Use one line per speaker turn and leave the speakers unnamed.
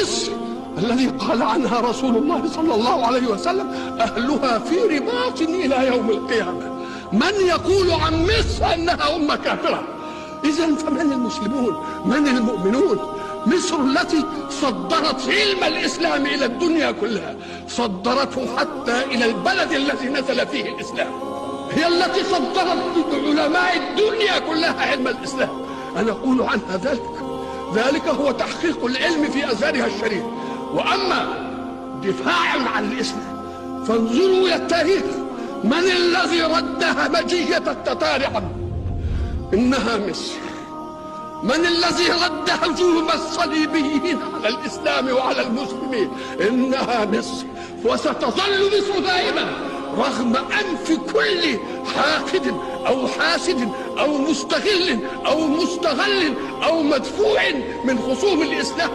مصر الذي قال عنها رسول الله صلى الله عليه وسلم: أهلها في رباط إلى يوم القيامة. من يقول عن مصر أنها أمة كافرة؟ إذن فمن المسلمون؟ من المؤمنون؟ مصر التي صدرت علم الإسلام إلى الدنيا كلها، صدرته حتى إلى البلد الذي نزل فيه الإسلام. هي التي صدرت علماء الدنيا كلها علم الإسلام. أنا أقول عنها ذلك هو تحقيق العلم في أزهرها الشريف. وأما دفاعا عن الإسلام فانظروا إلى التاريخ. من الذي رد همجية التتار عنه؟ إنها مصر. من الذي رد هجوم الصليبيين على الإسلام وعلى المسلمين؟ إنها مصر. وستظل مصر دائما رغم أنف كل حاقد أو حاسد أو مستغل أو مستغل أو مدفوع من خصوم الإسلام